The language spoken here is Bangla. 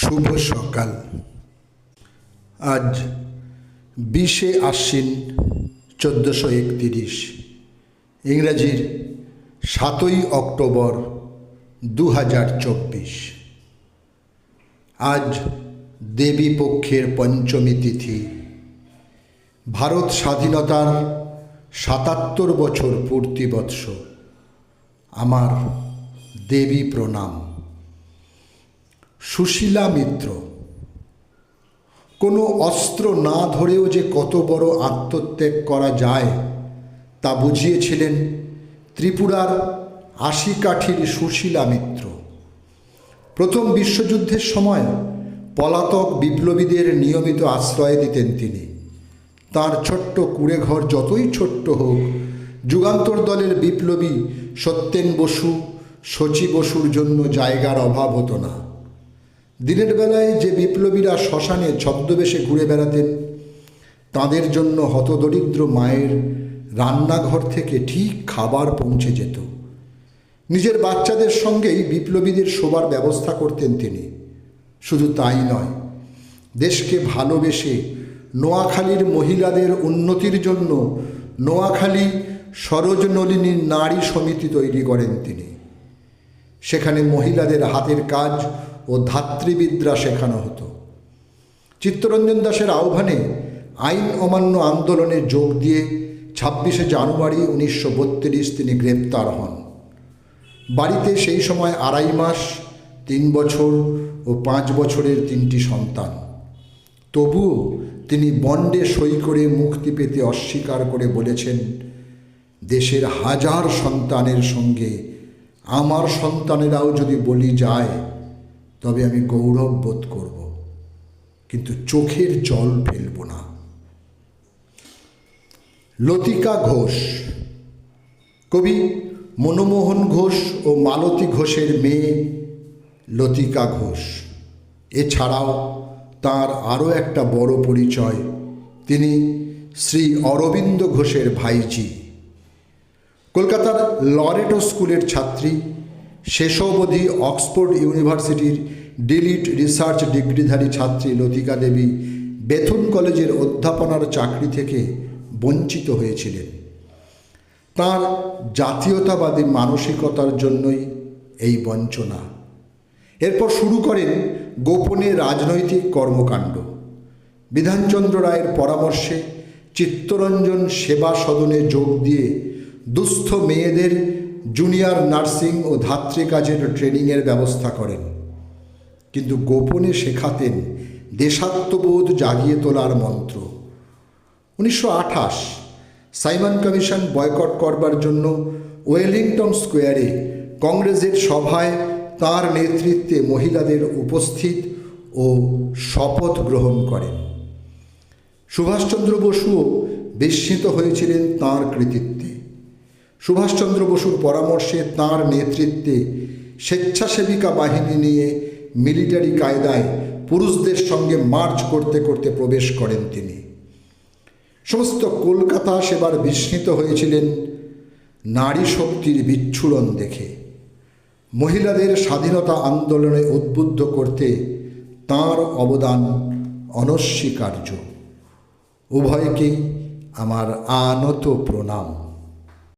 শুভ সকাল। আজ 20শে আশ্বিন 1431, ইংরাজির 7ই অক্টোবর 2024। আজ দেবী পক্ষের পঞ্চমী তিথি। ভারত স্বাধীনতার 77 বছর পূর্তি বৎস। আমার দেবী প্রণাম। সুশীলা মিত্র কোনো অস্ত্র না ধরেও যে কত বড় আত্মত্যাগ করা যায় তা বুঝিয়েছিলেন ত্রিপুরার আশিকাঠির সুশীলা মিত্র। প্রথম বিশ্বযুদ্ধের সময় পলাতক বিপ্লবীদের নিয়মিত আশ্রয় দিতেন তিনি। তার ছোট্ট কুঁড়েঘর যতই ছোট্ট হোক, যুগান্তর দলের বিপ্লবী সত্যেন বসু, শচী বসুর জন্য জায়গার অভাব হতো না। দিনের বেলায় যে বিপ্লবীরা শ্মশানে ছদ্মবেশে ঘুরে বেড়াতেন, তাদের জন্য হতদরিদ্র মায়ের রান্নাঘর থেকে ঠিক খাবার পৌঁছে যেত। নিজের বাচ্চাদের সঙ্গেই বিপ্লবীদের শোবার ব্যবস্থা করতেন তিনি। শুধু তাই নয়, দেশকে ভালোবেসে নোয়াখালীর মহিলাদের উন্নতির জন্য নোয়াখালী সরোজনলিনী নারী সমিতি তৈরি করেন তিনি। সেখানে মহিলাদের হাতের কাজ ও ধাত্রীবিদ্যা শেখানো হতো। চিত্তরঞ্জন দাসের আহ্বানে আইন অমান্য আন্দোলনে যোগ দিয়ে 26শে জানুয়ারি 1932 তিনি গ্রেপ্তার হন। বাড়িতে সেই সময় 2.5 মাস, 3 বছর ও 5 বছরের 3টি সন্তান। তবুও তিনি বন্ডে সই করে মুক্তি পেতে অস্বীকার করে বলেছেন, দেশের হাজার সন্তানের সঙ্গে আমার সন্তানেরাও যদি বলি যায় তবে আমি গৌরব বোধ করব, কিন্তু চোখের জল ফেলব না। লতিকা ঘোষ কবি মনমোহন ঘোষ ও মালতী ঘোষের মেয়ে লতিকা ঘোষ। এছাড়াও তার আরও একটা বড় পরিচয়, তিনি শ্রী অরবিন্দ ঘোষের ভাইঝি। কলকাতার লরেটো স্কুলের ছাত্রী, শেষ অবধি অক্সফোর্ড ইউনিভার্সিটির ডিলিট রিসার্চ ডিগ্রিধারী ছাত্রী লতিকা দেবী বেথুন কলেজের অধ্যাপনার চাকরি থেকে বঞ্চিত হয়েছিলেন। তাঁর জাতীয়তাবাদী মানসিকতার জন্যই এই বঞ্চনা। এরপর শুরু করেন গোপনে রাজনৈতিক কর্মকাণ্ড। বিধানচন্দ্র রায়ের পরামর্শে চিত্তরঞ্জন সেবা সদনে যোগ দিয়ে দুস্থ মেয়েদের জুনিয়র নার্সিং ও ধাত্রী কাজের ট্রেনিংয়ের ব্যবস্থা করেন, কিন্তু গোপনে শেখাতেন দেশাত্মবোধ জাগিয়ে তোলার মন্ত্র। 1928 সাইমন কমিশন বয়কট করবার জন্য ওয়েলিংটন স্কোয়ারে কংগ্রেসের সভায় তাঁর নেতৃত্বে মহিলাদের উপস্থিত ও শপথ গ্রহণ করেন। সুভাষচন্দ্র বসুও বিস্মিত হয়েছিলেন তাঁর কৃতিত্বে। সুভাষচন্দ্র বসুর পরামর্শে তাঁর নেতৃত্বে স্বেচ্ছাসেবিকা বাহিনী নিয়ে মিলিটারি কায়দায় পুরুষদের সঙ্গে মার্চ করতে করতে প্রবেশ করেন তিনি। সমস্ত কলকাতা সেবার বিস্মিত হয়েছিলেন নারী শক্তির বিচ্ছুরণ দেখে। মহিলাদের স্বাধীনতা আন্দোলনে উদ্বুদ্ধ করতে তাঁর অবদান অনস্বীকার্য। উভয়কেই আমার আনত প্রণাম।